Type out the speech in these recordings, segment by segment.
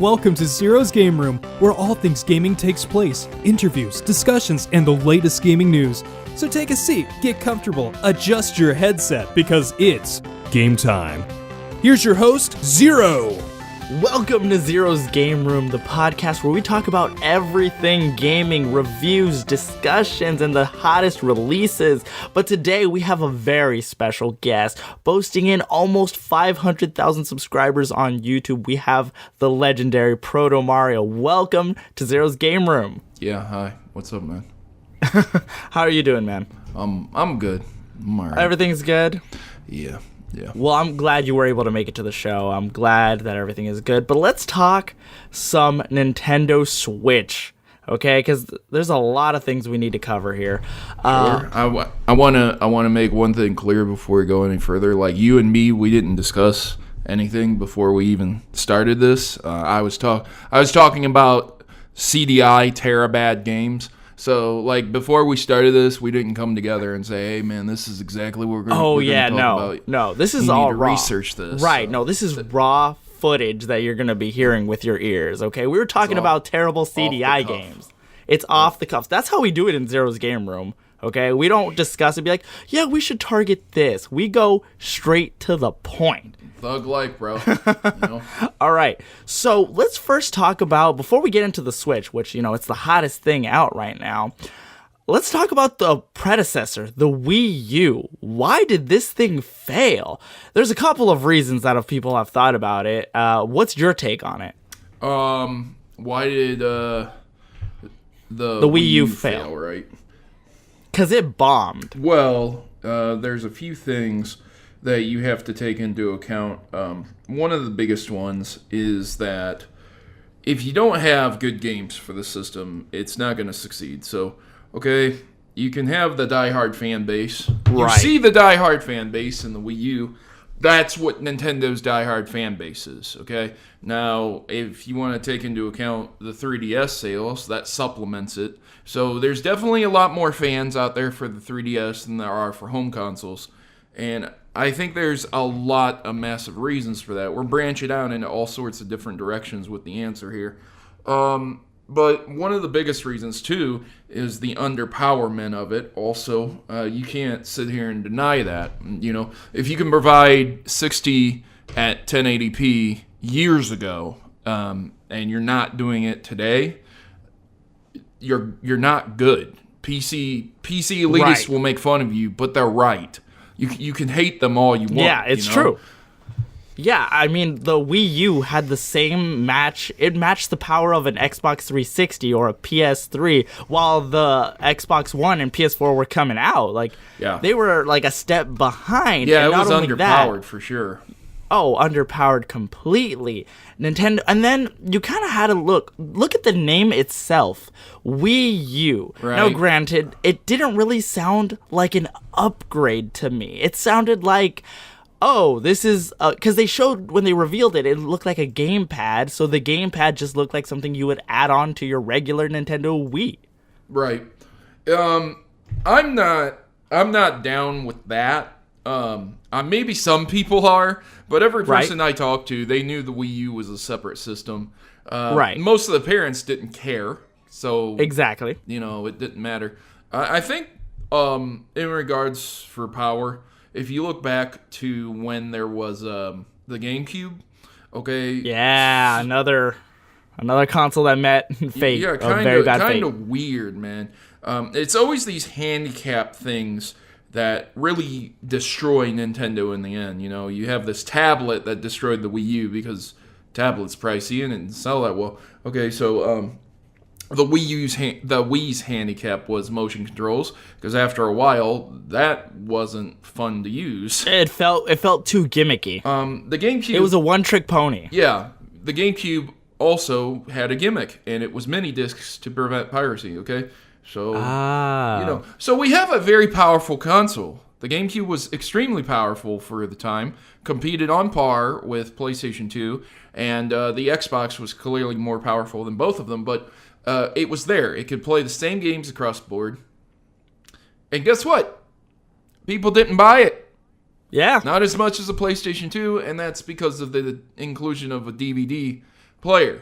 Welcome to Zero's Game Room, where all things gaming takes place. Interviews, discussions, and the latest gaming news. So take a seat, get comfortable, adjust your headset, because it's game time. Here's your host, Zero! Welcome to Zero's Game Room, the podcast where we talk about everything gaming, reviews, discussions, and the hottest releases. But today we have a very special guest. Boasting in almost 500,000 subscribers on YouTube, we have the legendary ProtoMario. Welcome to Zero's Game Room. Yeah, hi. What's up, man? How are you doing, man? I'm good. I'm alright. Everything's good? Yeah. Well, I'm glad you were able to make it to the show. I'm glad that everything is good. But let's talk some NintendoSwitch, okay? Because there's a lot of things we need to cover here. Sure. I wanna make one thing clear before we go any further. Like you and me, we didn't discuss anything before we even started this. I was talking about CDI Terabad games. So, like, before we started this, we didn't come together and say, hey, man, this is exactly what we're going to talk about. No, this is you all need to raw. Research this. Right, no, this is raw footage that you're going to be hearing with your ears, okay? We were talking about terrible CDI games. It's off the cuff. That's how we do it in Zero's Game Room, okay? We don't discuss it, be like, yeah, we should target this. We go straight to the point. Thug life, bro. You know? All right, so let's first talk about, before we get into the Switch, which, you know, it's the hottest thing out right now, let's talk about the predecessor, the Wii U. Why did this thing fail? There's a couple of reasons that people have thought about it. What's your take on it? Why did the Wii U fail, right? Because it bombed. Well, there's a few things that you have to take into account. One of the biggest ones is that if you don't have good games for the system, it's not going to succeed. So, okay, you can have the diehard fan base. You see the diehard fan base in the Wii U. That's what Nintendo's diehard fan base is, okay? Now, if you want to take into account the 3DS sales, that supplements it. So there's definitely a lot more fans out there for the 3DS than there are for home consoles. And I think there's a lot of massive reasons for that. We're branching out into all sorts of different directions with the answer here. But one of the biggest reasons, too, is the underpowerment of it. Also, you can't sit here and deny that. You know, if you can provide 60 at 1080p years ago, and you're not doing it today, you're not good. PC elitists will make fun of you, but they're right. You can hate them all you want. Yeah, it's true. Yeah, I mean, the Wii U had the same match. It matched the power of an Xbox 360 or a PS3 while the Xbox One and PS4 were coming out. Like, they were like a step behind. Yeah, and it was underpowered for sure. Oh, underpowered completely. Nintendo, and then you kind of had to look at the name itself, Wii U. Right. Now, granted, it didn't really sound like an upgrade to me. It sounded like, oh, this is, because they showed, when they revealed it, it looked like a gamepad, so the gamepad just looked like something you would add on to your regular Nintendo Wii. Right. I'm not down with that. Maybe some people are, but every person I talked to, they knew the Wii U was a separate system. Most of the parents didn't care, so exactly, you know, it didn't matter. I think, in regards for power, if you look back to when there was the GameCube, okay, yeah, another console that met fate. Yeah, kind of weird, man. It's always these handicap things that really destroy Nintendo in the end. You know, you have this tablet that destroyed the Wii U because tablet's pricey and it didn't sell that well. Okay, so the Wii's handicap was motion controls, because after a while that wasn't fun to use. It felt too gimmicky. The GameCube, it was a one-trick pony. Yeah, the GameCube also had a gimmick, and it was mini discs to prevent piracy. Okay. So, you know, so we have a very powerful console. The GameCube was extremely powerful for the time, competed on par with PlayStation 2, and the Xbox was clearly more powerful than both of them, but it was there. It could play the same games across the board. And guess what? People didn't buy it. Yeah. Not as much as a PlayStation 2, and that's because of the inclusion of a DVD player.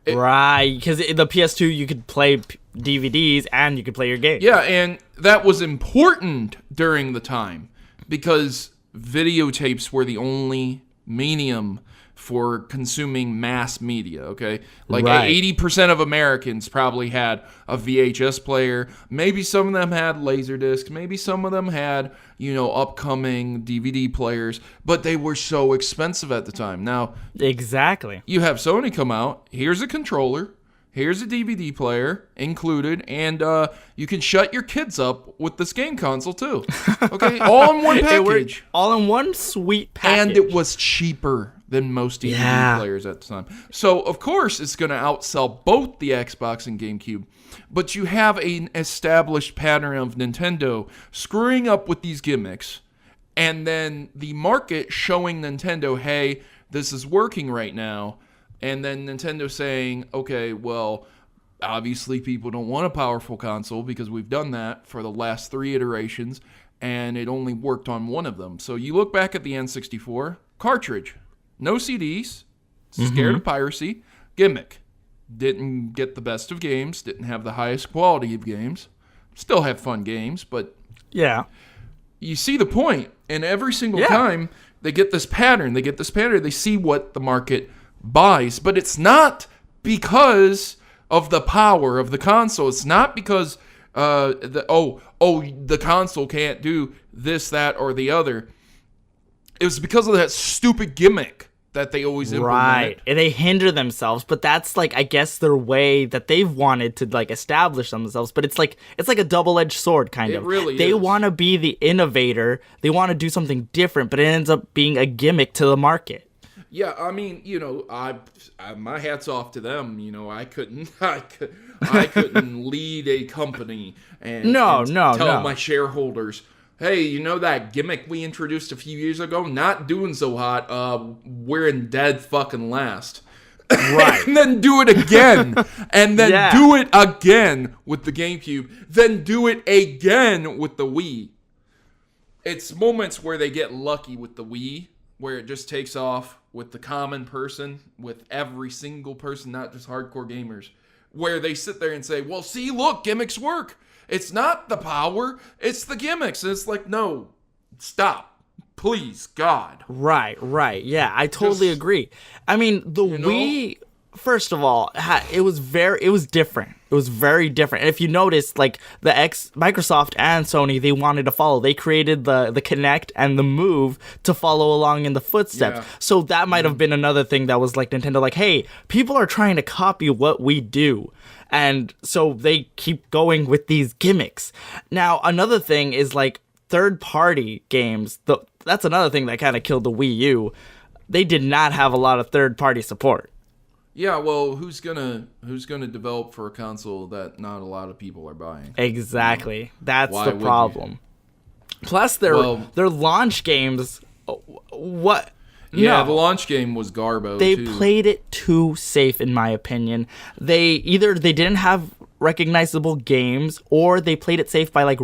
Right, because the PS2 you could play DVDs and you could play your game. Yeah, and that was important during the time because videotapes were the only medium for consuming mass media, okay? Like 80% of Americans probably had a VHS player. Maybe some of them had Laserdisc. Maybe some of them had, upcoming DVD players. But they were so expensive at the time. Now, exactly. You have Sony come out. Here's a controller. Here's a DVD player included. And you can shut your kids up with this game console, too. Okay? All in one package. All in one sweet package. And it was cheaper than most DVD players at the time. So, of course, it's going to outsell both the Xbox and GameCube. But you have an established pattern of Nintendo screwing up with these gimmicks, and then the market showing Nintendo, hey, this is working right now, and then Nintendo saying, okay, well, obviously people don't want a powerful console because we've done that for the last 3 iterations, and it only worked on one of them. So you look back at the N64, cartridge. No CDs, scared of piracy, gimmick. Didn't get the best of games, didn't have the highest quality of games. Still have fun games, but you see the point. And every single time they get this pattern, they see what the market buys. But it's not because of the power of the console. It's not because the console can't do this, that, or the other. It was because of that stupid gimmick that they always implement. Right. And they hinder themselves, but that's I guess their way that they've wanted to establish themselves, but it's like a double-edged sword kind of. It really They is. want to be the innovator. They want to do something different, but it ends up being a gimmick to the market. Yeah, I mean, I my hat's off to them. I couldn't lead a company and tell my shareholders, hey, that gimmick we introduced a few years ago, not doing so hot. We're in dead fucking last. Right. And then do it again. And then do it again with the GameCube. Then do it again with the Wii. It's moments where they get lucky with the Wii, where it just takes off with the common person, with every single person, not just hardcore gamers, where they sit there and say, well, see, look, gimmicks work. It's not the power, it's the gimmicks. And it's like, no, stop. Please, God. Right. Yeah, I totally agree. I mean, the Wii, first of all, it was different. It was very different. And if you notice, Microsoft and Sony, they wanted to follow. They created the Kinect and the Move to follow along in the footsteps. Yeah. So that might have been another thing that was Nintendo, hey, people are trying to copy what we do. And so they keep going with these gimmicks. Now, another thing is third-party games. That's another thing that kind of killed the Wii U. They did not have a lot of third-party support. Yeah, well, who's gonna develop for a console that not a lot of people are buying? Exactly. That's the problem. Plus, their launch games. What? Yeah, the launch game was garbo. They played it too safe, in my opinion. They didn't have recognizable games, or they played it safe by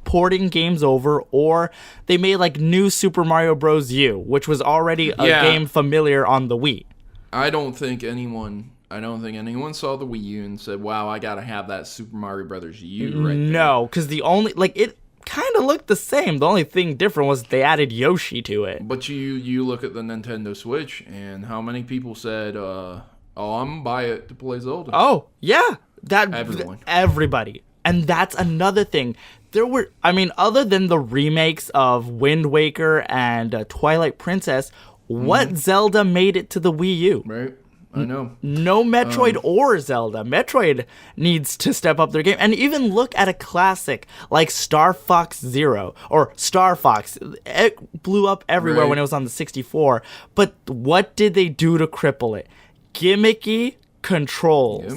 porting games over, or they made new Super Mario Bros. U, which was already a game familiar on the Wii. I don't think anyone saw the Wii U and said, "Wow, I gotta have that Super Mario Brothers U right there." No, because the only it kind of looked the same. The only thing different was they added Yoshi to it. But you look at the NintendoSwitch, and how many people said, "Oh, I'm gonna buy it to play Zelda." Oh yeah, everybody. And that's another thing. Other than the remakes of Wind Waker and Twilight Princess, what Zelda made it to the Wii U? Right. I know. No Metroid or Zelda. Metroid needs to step up their game. And even look at a classic like Star Fox Zero or Star Fox. It blew up everywhere when it was on the 64. But what did they do to cripple it? Gimmicky controls.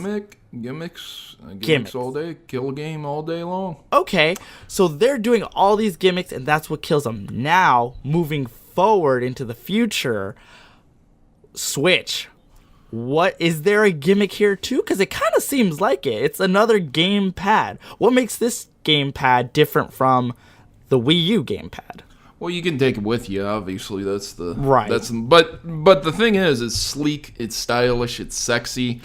Gimmicks all day. Kill a game all day long. Okay, so they're doing all these gimmicks, and that's what kills them. Now, moving forward into the future, Switch. What is there a gimmick here too? Because it kind of seems like it. It's another gamepad. What makes this gamepad different from the Wii U gamepad? Well, you can take it with you. Obviously, that's the Right. But the thing is, it's sleek, it's stylish, it's sexy.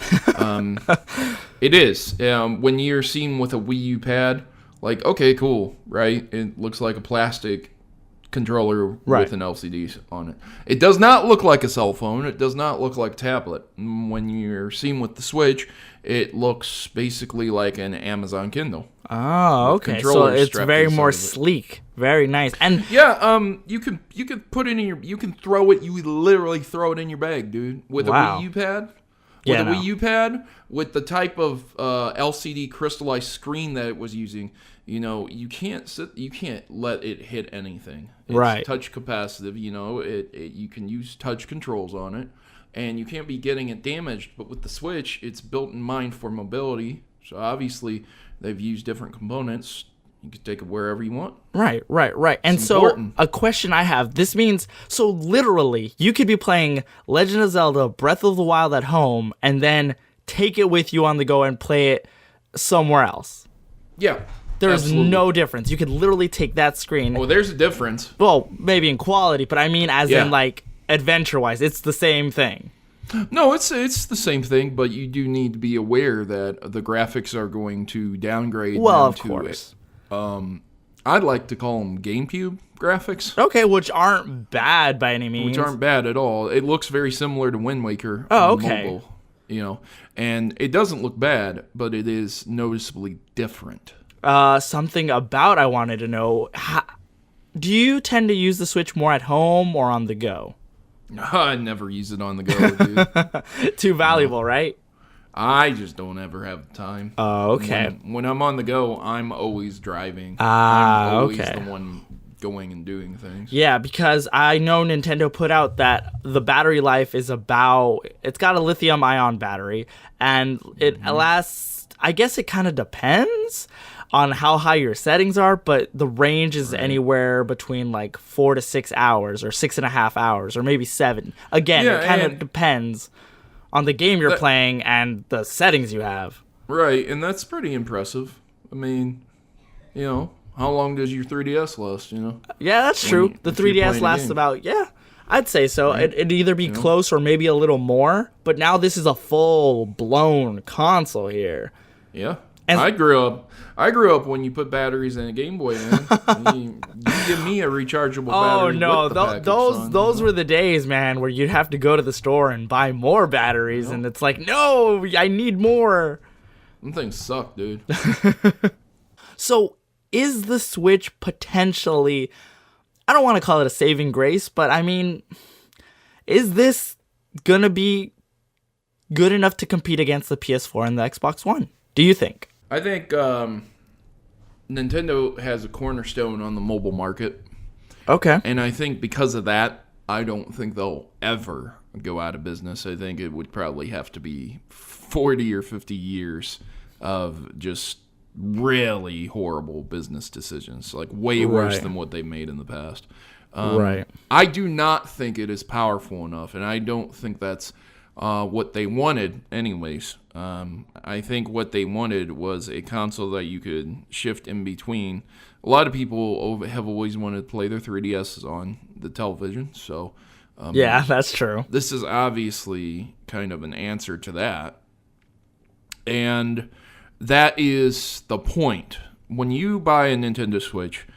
It is. When you're seen with a Wii U pad, like, okay, cool, right? It looks like a plastic controller with an LCD on it. It does not look like a cell phone. It does not look like a tablet. When you're seen with the Switch, it looks basically like an Amazon Kindle. Oh, okay. So it's very more sleek. Very nice. And yeah, you can put it in your, you can throw it. You literally throw it in your bag, dude. With a Wii U pad. Wii U pad, with the type of LCD crystallized screen that it was using, you can't let it hit anything. It's touch capacitive, you can use touch controls on it, and you can't be getting it damaged. But with the Switch, it's built in mind for mobility, so obviously they've used different components. You can take it wherever you want. Right. And so a question I have, this means, so literally, you could be playing Legend of Zelda Breath of the Wild at home and then take it with you on the go and play it somewhere else. Yeah. There's no difference. You could literally take that screen. Oh, there's a difference. Well, maybe in quality, but I mean as in like adventure-wise, it's the same thing. No, it's the same thing, but you do need to be aware that the graphics are going to downgrade. Well, of course. I'd like to call them GameCube graphics. Okay, which aren't bad by any means. Which aren't bad at all. It looks very similar to Wind Waker. Oh, okay. Mobile, and it doesn't look bad, but it is noticeably different. Something about I wanted to know, do you tend to use the Switch more at home or on the go? I never use it on the go, dude. Too valuable, right? I just don't ever have the time. Oh, okay. When I'm on the go, I'm always driving. I'm always the one going and doing things. Yeah, because I know Nintendo put out that the battery life is it's got a lithium-ion battery, and it lasts, I guess it kind of depends on how high your settings are, but the range is anywhere between like 4 to 6 hours, or 6.5 hours, or maybe 7. Again, it kind of depends on the game you're playing and the settings you have. Right, and that's pretty impressive. I mean, how long does your 3DS last, Yeah, that's true. The 3DS lasts about, I'd say so. Right. It'd either be close or maybe a little more, but now this is a full-blown console here. Yeah. And I grew up when you put batteries in a Game Boy, man. you give me a rechargeable battery. Oh no, those were the days, man, where you'd have to go to the store and buy more batteries, and it's like, no, I need more. Them things suck, dude. So, is the Switch potentially, I don't want to call it a saving grace, but I mean, is this gonna be good enough to compete against the PS4 and the Xbox One? Do you think? I think Nintendo has a cornerstone on the mobile market. Okay. And I think because of that, I don't think they'll ever go out of business. I think it would probably have to be 40 or 50 years of just really horrible business decisions, like way worse than what they've made in the past. I do not think it is powerful enough, and I don't think that's what they wanted anyways. I think what they wanted was a console that you could shift in between. A lot of people have always wanted to play their 3DSs on the television, so yeah, that's true. This is obviously kind of an answer to that, and that is the point. When you buy a Nintendo Switch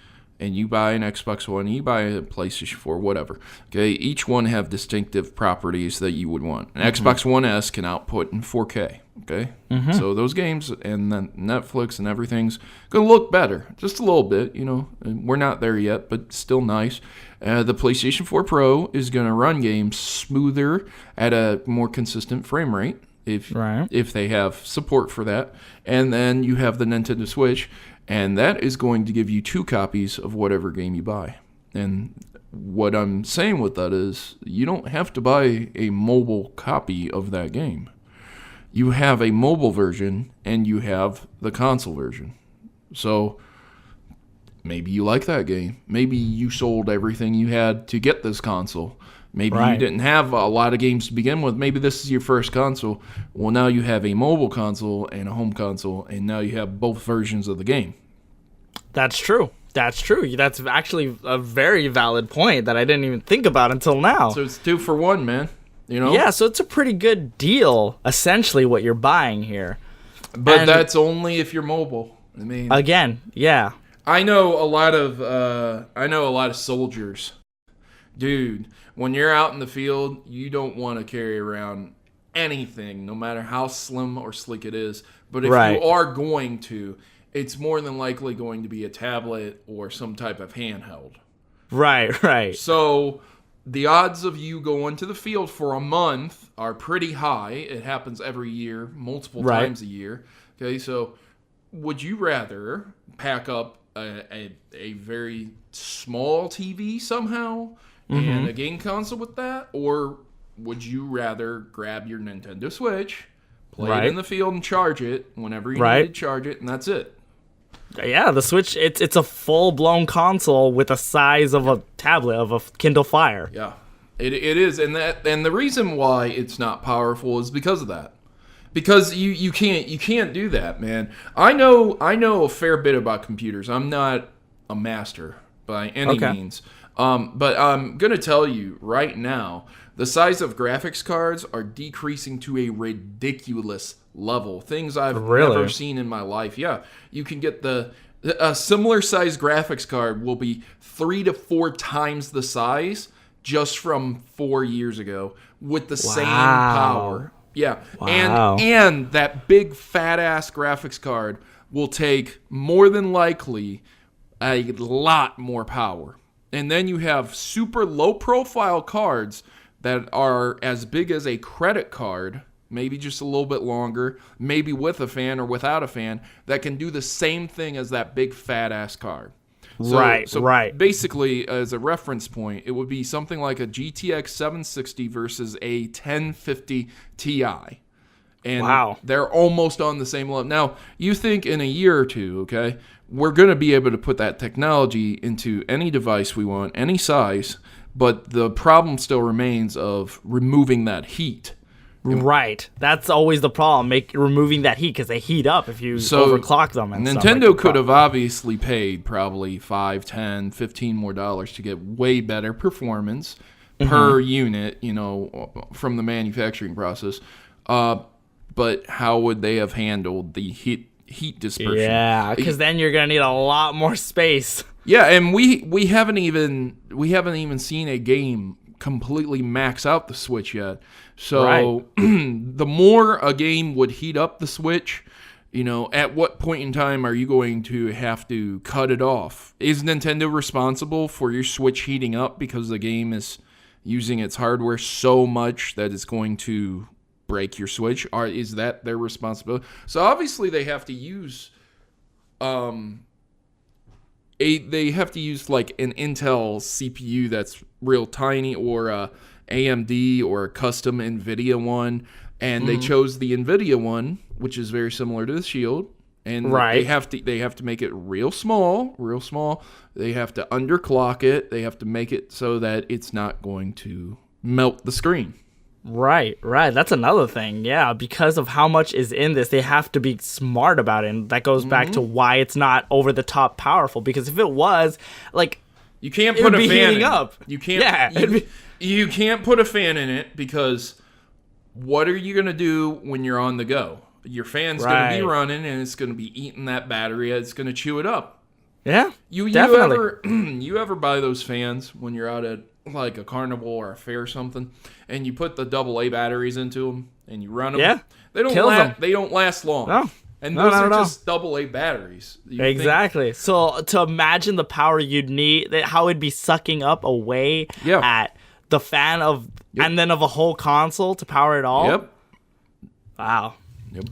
and you buy an Xbox One, you buy a PlayStation 4, whatever, okay, each one have distinctive properties that you would want. An Xbox One S can output in 4K, okay? So those games and then Netflix and everything's going to look better, just a little bit, We're not there yet, but still nice. The PlayStation 4 Pro is going to run games smoother at a more consistent frame rate if they have support for that. And then you have the Nintendo Switch, and that is going to give you 2 copies of whatever game you buy. And what I'm saying with that is you don't have to buy a mobile copy of that game. You have a mobile version and you have the console version. So maybe you like that game. Maybe you sold everything you had to get this console. Maybe you didn't have a lot of games to begin with. Maybe this is your first console. Well, now you have a mobile console and a home console, and now you have both versions of the game. That's true. That's true. That's actually a very valid point that I didn't even think about until now. So it's 2 for 1, man. You know? Yeah, so it's a pretty good deal, essentially, what you're buying here. But And that's only if you're mobile. I mean, again, yeah. I know a lot of soldiers. Dude, when you're out in the field, you don't want to carry around anything, no matter how slim or sleek it is. But if Right. you are going to, it's more than likely going to be a tablet or some type of handheld. Right. So the odds of you going to the field for a month are pretty high. It happens every year, multiple times a year. Okay, so would you rather pack up a very small TV somehow and a game console with that? Or would you rather grab your Nintendo Switch, play it in the field and charge it whenever you need to charge it, and that's it? Yeah, the Switch, it's a full-blown console with the size of a tablet, of a Kindle Fire. Yeah, it is, and the reason why it's not powerful is because of that. Because you can't do that, man. I know a fair bit about computers. I'm not a master by any means, but I'm gonna tell you right now, the size of graphics cards are decreasing to a ridiculous level. Things I've never seen in my life. Yeah, you can get a similar size graphics card will be 3 to 4 times the size just from 4 years ago with the same power. Yeah, and that big fat ass graphics card will take more than likely a lot more power. And then you have super low profile cards that are as big as a credit card, maybe just a little bit longer, maybe with a fan or without a fan, that can do the same thing as that big fat ass card. So basically, as a reference point, it would be something like a GTX 760 versus a 1050 Ti. And they're almost on the same level. Now, you think in a year or two, okay, we're going to be able to put that technology into any device we want, any size, but the problem still remains of removing that heat. Right. That's always the problem, removing that heat, because they heat up if you overclock them. And Nintendo could have obviously paid probably $5, $10, $15 more to get way better performance per unit, from the manufacturing process. But how would they have handled the heat dispersion? Yeah, because then you're gonna need a lot more space. Yeah, and we haven't even seen a game completely max out the Switch yet. So the more a game would heat up the Switch, at what point in time are you going to have to cut it off? Is Nintendo responsible for your Switch heating up because the game is using its hardware so much that it's going to break your Switch? Or is that their responsibility? So obviously they have to use they have to use like an Intel CPU that's real tiny, or a AMD or a custom NVIDIA one, and they chose the NVIDIA one, which is very similar to the Shield, and they have to make it real small. They have to underclock it. They have to make it so that it's not going to melt the screen. Right. That's another thing. Yeah, because of how much is in this, they have to be smart about it. And that goes back to why it's not over the top powerful. Because if it was, like, you can't put a fan in up. You can't. You can't put a fan in it, because what are you gonna do when you're on the go? Your fan's gonna be running and it's gonna be eating that battery. It's gonna chew it up. Yeah. Definitely. You ever buy those fans when you're out at like a carnival or a fair or something, and you put the AA batteries into them and you run them? Yeah. They don't last long. No. And those are just AA batteries. Exactly. So to imagine the power you'd need, how it'd be sucking up away at the fan and then of a whole console to power it all. Yep. Wow. Yep.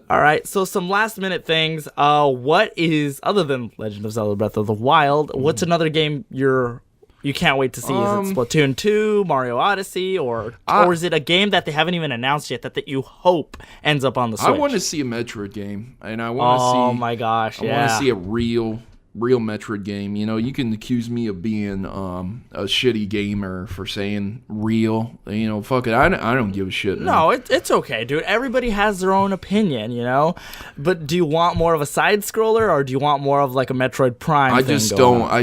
All right. So some last minute things. What is, other than Legend of Zelda Breath of the Wild, what's another game you can't wait to see? Is it Splatoon 2, Mario Odyssey, or is it a game that they haven't even announced yet that you hope ends up on the Switch? I want to see a Metroid game, and I want to see. Oh my gosh! I want to see a real real Metroid game. You know, you can accuse me of being a shitty gamer for saying real. You know, fuck it. I don't give a shit. Man. No, it's okay, dude. Everybody has their own opinion, you know? But do you want more of a side scroller or do you want more of like a Metroid Prime I thing just going don't. on?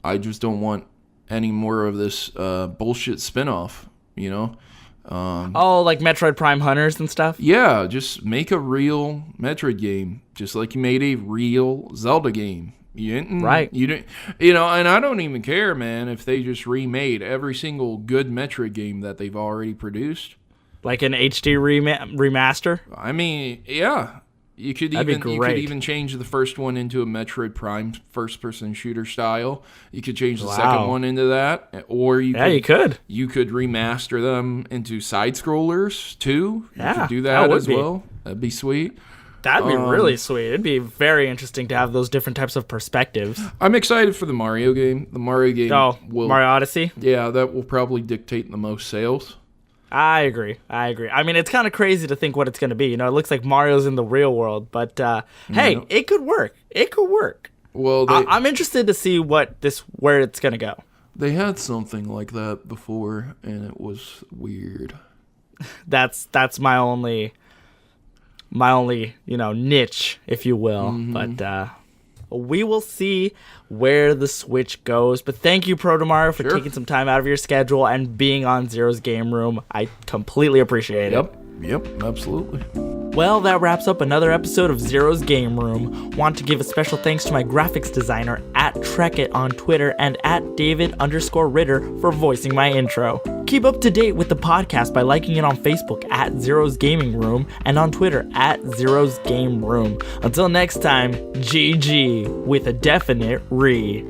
I just don't want any more of this bullshit spinoff, you know? Like Metroid Prime Hunters and stuff? Yeah, just make a real Metroid game, just like you made a real Zelda game. Right. You didn't, you know, and I don't even care, man, if they just remade every single good Metroid game that they've already produced. Like an HD remaster? I mean, yeah. You could even change the first one into a Metroid Prime first-person shooter style. You could change the second one into that, or you could remaster them into side scrollers too. You could do that as well. That'd be sweet. That'd be really sweet. It'd be very interesting to have those different types of perspectives. I'm excited for the Mario game. The Mario game Mario Odyssey? Yeah, that will probably dictate the most sales. I agree. I mean, it's kind of crazy to think what it's going to be. You know, it looks like Mario's in the real world, but hey, it could work. It could work. Well, I'm interested to see where it's going to go. They had something like that before, and it was weird. That's my only, niche, if you will. Mm-hmm. But we will see where the Switch goes. But thank you, ProtoMario, for taking some time out of your schedule and being on Zero's Game Room. I completely appreciate it. Yep, absolutely. Well, that wraps up another episode of Zero's Game Room. Want to give a special thanks to my graphics designer at Trekit on Twitter and at David_Ritter for voicing my intro. Keep up to date with the podcast by liking it on Facebook at Zero's Gaming Room and on Twitter at Zero's Game Room. Until next time, GG with a definite re.